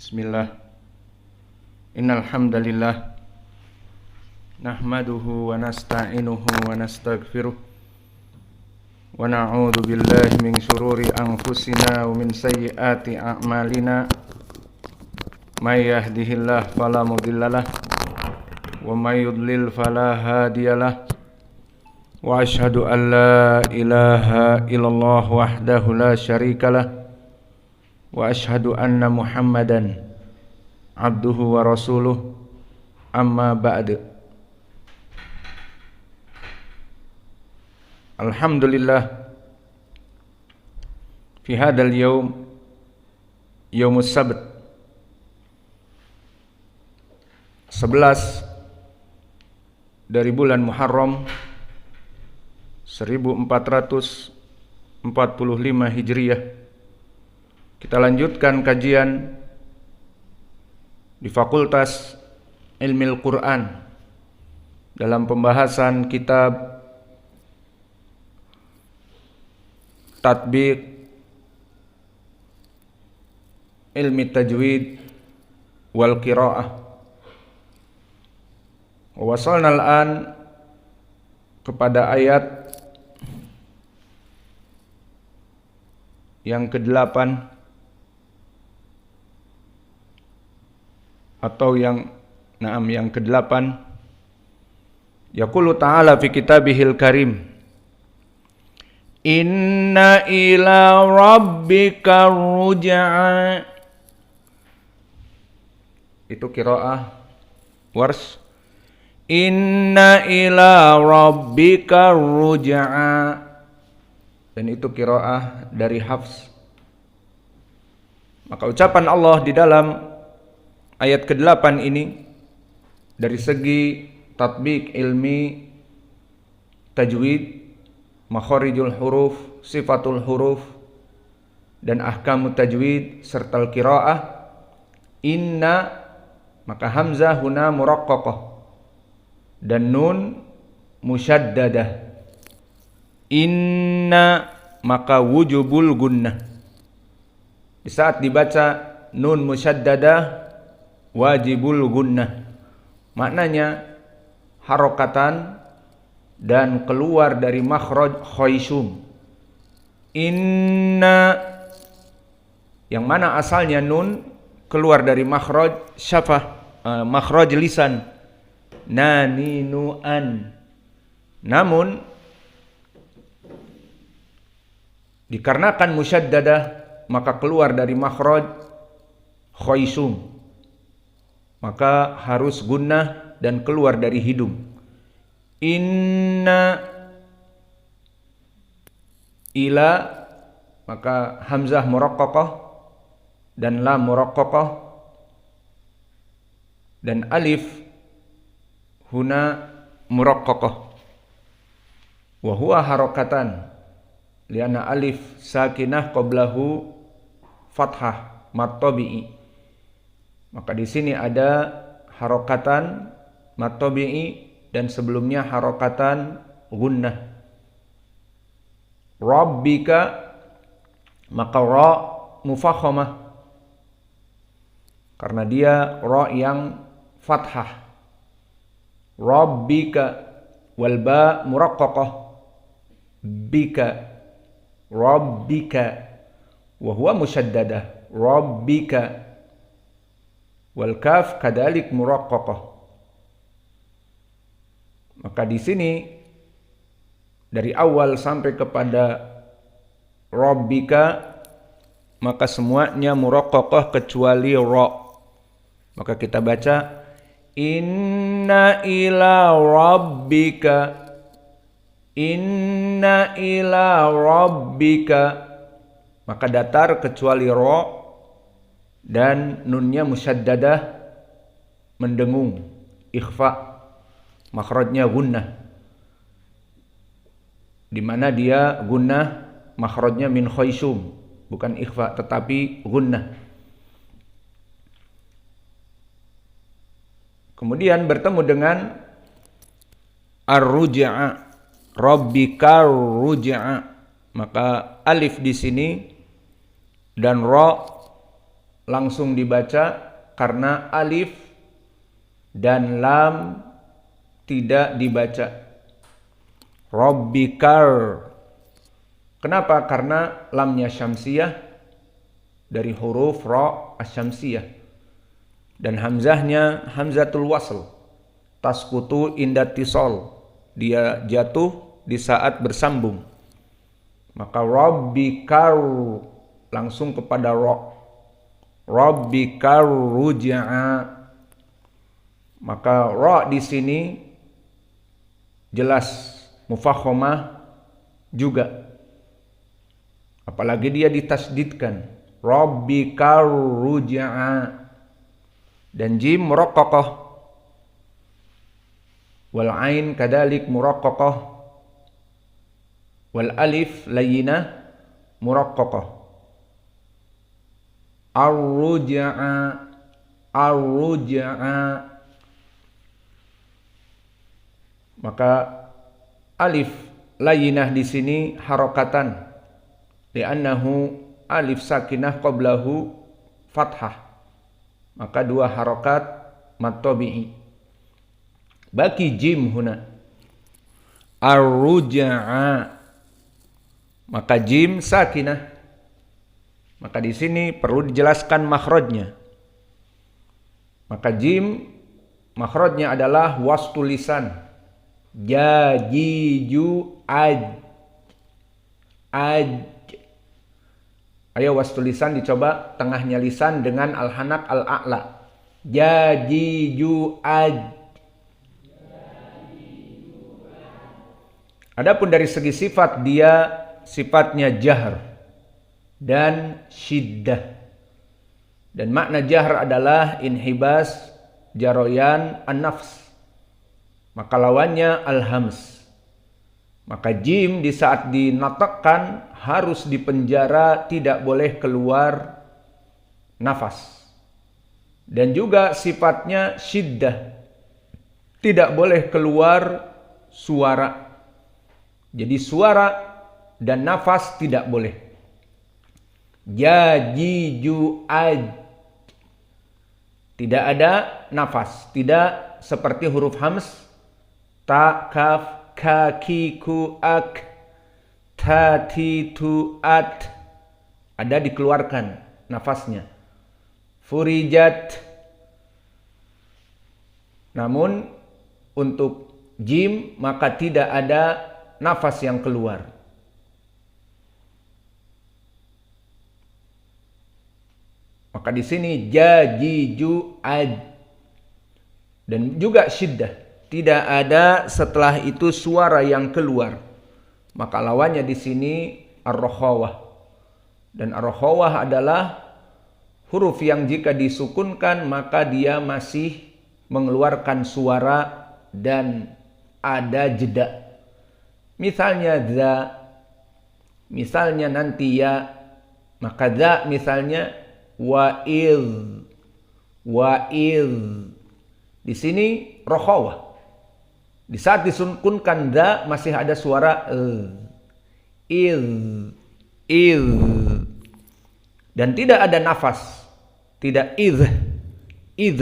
Bismillah. Innal hamdalillah nahmaduhu wa nasta'inuhu wa nastaghfiruh wa na'udzu billahi min shururi anfusina wa min sayyiati a'malina. May yahdihillahu fala mudhillalah wa may yudlil fala hadiyalah. Wa asyhadu an la ilaha illallah wahdahu la syarikalah wa asyhadu anna Muhammadan abduhu wa rasuluh, amma ba'd. Alhamdulillah fi hadzal yaum, yaumus sabt, 11 dari bulan Muharram 1445 Hijriah. Kita lanjutkan kajian di Fakultas Ilmil Quran dalam pembahasan kitab Tatbiq Ilmi Tajwid wal Qiraah. Wasalna al-an kepada ayat yang ke-8 atau yang ke-8. Yaqulu ta'ala fi kitabihil karim, inna ila rabbika ruj'a. Itu qiraah Wars. Inna ila rabbika ruj'a. Dan itu qiraah dari Hafs. Maka ucapan Allah di dalam ayat ke-8 ini dari segi tatbiq ilmi tajwid, makharijul huruf, sifatul huruf, dan ahkamut tajwid serta al-qiraah, inna, maka hamzah huna muraqqaqah dan nun musyaddadah. Inna, maka wujubul gunnah. Di saat dibaca nun musyaddadah wajibul gunnah, maknanya harokatan dan keluar dari makhraj khaysum. Inna, yang mana asalnya nun keluar dari makhraj syafah, makhraj lisan, naninuan, namun dikarenakan musyaddadah maka keluar dari makhraj khaysum, maka harus gunnah dan keluar dari hidung. Inna, ila, maka hamzah muraqqaqah dan lam muraqqaqah dan alif huna muraqqaqah. Wa huwa harakatan lianna alif sakinah qablahu fathah matabi'i. Maka di sini ada harokatan matabi'i dan sebelumnya harokatan gunnah. Rabbika, maka ra mufakhamah karena dia ra yang fathah. Rabbika wal ba muraqqaqah, bika, rabbika, wa huwa musyaddadah, rabbika, wal kaf kadalik muraqqaqah. Maka di sini dari awal sampai kepada rabbika maka semuanya muraqqaqah kecuali ra. Maka kita baca inna ila rabbika, inna ila rabbika, maka datar kecuali ra dan nunnya musyaddadah mendengung, ikhfa, makhrajnya gunnah, di mana dia gunnah makhrajnya min khaysum, bukan ikhfa tetapi gunnah. Kemudian bertemu dengan ar-ruj'a, rabbika ruj'a, maka alif di sini dan ra langsung dibaca karena alif dan lam tidak dibaca. Rabbikar. Kenapa? Karena lamnya syamsiyah dari huruf ra asyamsiyah. Dan hamzahnya hamzatul wasl. Tasqutu inda tisol. Dia jatuh di saat bersambung. Maka rabbikar langsung kepada ra. Rabbikar ruj'a. Maka ra di sini jelas mufakhamah juga. Apalagi dia ditasdidkan. Rabbikar ruj'a. Dan jim muraqqaqah. Wal ain kadalik muraqqaqah. Wal alif layyinah muraqqaqah. Ar-ruj'a. Ar-ruj'a. Maka alif layyinah di sini harakatan. Li'annahu alif sakinah qablahu fathah. Maka dua harokat mad tabi'i. Baki jim huna. Ar-ruj'a. Maka jim sakinah. Maka di sini perlu dijelaskan makhrajnya. Maka jim makhrajnya adalah wastul lisan. Ja, ji, ju, aj. Aj. Ayo wastul lisan dicoba tengahnya lisan dengan al-hanak al-a'la. Ja, ji, ju, aj. Adapun dari segi sifat dia sifatnya jahr dan syiddah. Dan makna jahr adalah inhibas jaroyan an-nafs. Maka lawannya al-hams. Maka jim di saat dinatakkan harus dipenjara, tidak boleh keluar nafas. Dan juga sifatnya syiddah. Tidak boleh keluar suara. Jadi suara dan nafas tidak boleh. Ja, ji, ju, aj. Tidak ada nafas. Tidak seperti huruf hams. Ta, kaf, ka, ki, ku, ak. Ta, ti, tu, at. Ada dikeluarkan nafasnya. Furijat. Namun untuk jim maka tidak ada nafas yang keluar. Maka di sini ja, ji, ju, aj. Dan juga syiddah. Tidak ada setelah itu suara yang keluar. Maka lawannya di sini ar-rakhawah. Dan ar-rakhawah adalah huruf yang jika disukunkan maka dia masih mengeluarkan suara dan ada jeda. Misalnya za, misalnya nanti ya, maka za misalnya wa'iz, wa'iz. Di sini rakhawah. Di saat disukunkan za masih ada suara iz, iz. Dan tidak ada nafas. Tidak iz, iz.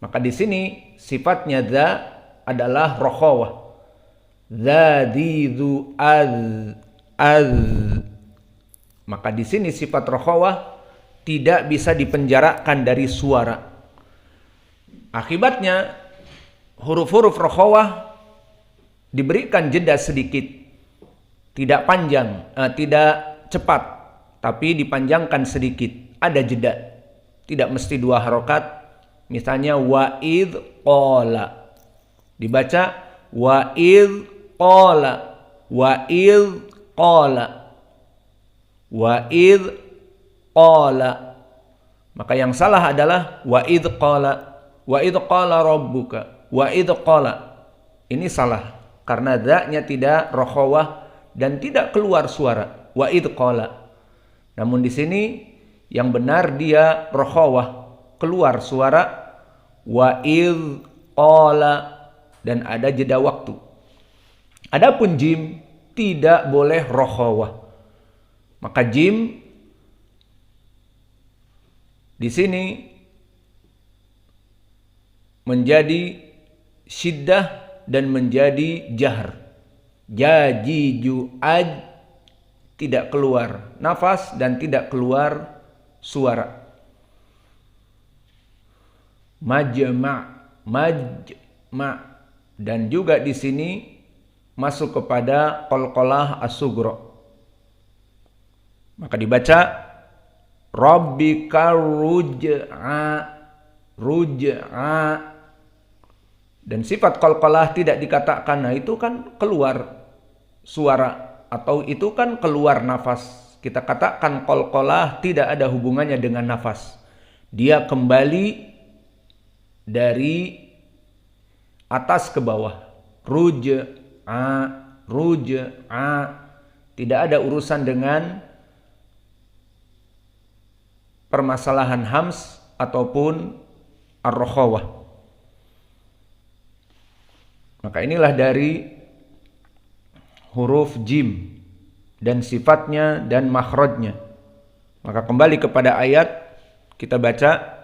Maka di sini sifatnya za adalah rakhawah. Zadidhu az, az. Maka di sini sifat rakhawah tidak bisa dipenjarakan dari suara. Akibatnya huruf-huruf rakhawah diberikan jeda sedikit. Tidak panjang, tidak cepat, tapi dipanjangkan sedikit. Ada jeda. Tidak mesti dua harokat. Misalnya wa'idh qala. Dibaca wa'idh qala, wa'idh qala, wa'idh qala. Maka yang salah adalah wa'idh qala rabbuka, wa'idh qala. Ini salah karena dha-nya tidak rakhawah dan tidak keluar suara. Wa'idh qala. Namun di sini yang benar dia rakhawah, keluar suara. Wa'idh qala. Dan ada jeda waktu. Adapun jim tidak boleh rakhawah. Maka jim Di sini menjadi syiddah dan menjadi jahr. Jajiju aj, tidak keluar nafas dan tidak keluar suara. Majma, dan juga di sini masuk kepada qalqalah as-sughra. Maka dibaca rabbika ruj'a, dan sifat qalqalah tidak dikatakan, nah itu kan keluar suara atau itu kan keluar nafas. Kita katakan qalqalah tidak ada hubungannya dengan nafas. Dia kembali dari atas ke bawah. Ruj'a, tidak ada urusan dengan permasalahan hams ataupun ar-rakhawah. Maka inilah dari huruf jim dan sifatnya dan makhrajnya. Maka kembali kepada ayat, kita baca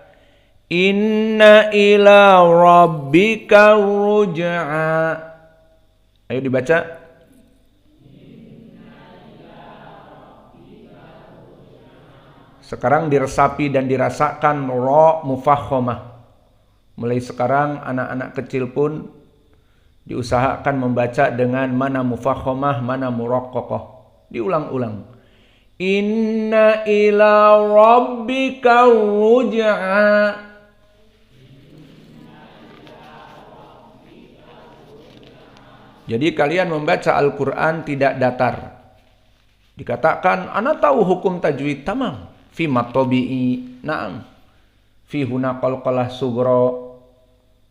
inna ila rabbika ruj'a. Ayo dibaca. Sekarang diresapi dan dirasakan ra mufakhamah. Mulai sekarang anak-anak kecil pun diusahakan membaca dengan mana mufakhamah, mana muraqqaqah. Diulang-ulang. Inna ila rabbika ruj'a. Jadi kalian membaca Al-Quran tidak datar. Dikatakan, ana tahu hukum tajwid, tamam. Fi matobi'i, na'am. Fi huna qalqalah sughra,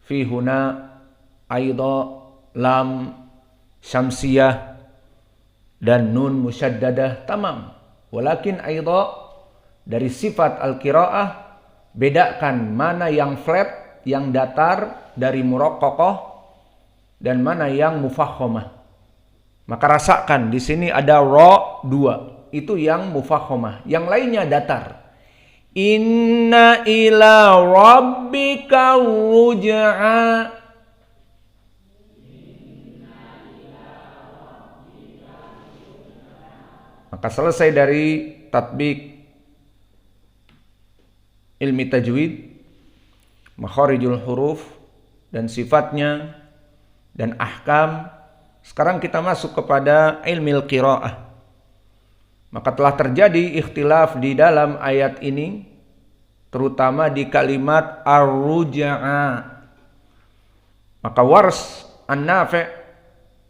fi huna aidha lam syamsiyah dan nun musyaddadah, tamam. Walakin aidha dari sifat al-qiraah, bedakan mana yang flat, yang datar dari muraqqaqah dan mana yang mufakhamah. Maka rasakan di sini ada ra 2. Itu yang mufakhamah, yang lainnya datar. Inna ila rabbika ruj'a. Maka selesai dari tatbik ilmi tajwid, makharijul huruf dan sifatnya dan ahkam. Sekarang kita masuk kepada ilmil qiraah. Maka telah terjadi ikhtilaf di dalam ayat ini, terutama di kalimat ar-ruj'a. Maka Wars An-Nafi'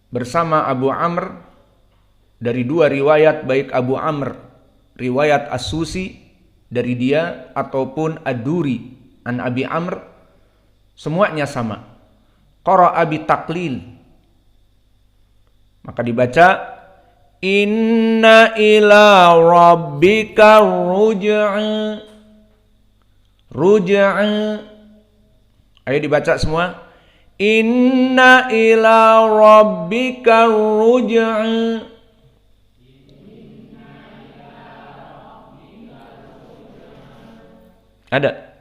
bersama Abu Amr, dari dua riwayat, baik Abu Amr riwayat As-Susi dari dia ataupun Ad-Duri an Abi Amr, semuanya sama. Qara'a bi taqlil. Maka dibaca inna ila rabbika ruj'a. Ayo dibaca semua. Inna ila rabbika ruj'a. Ada?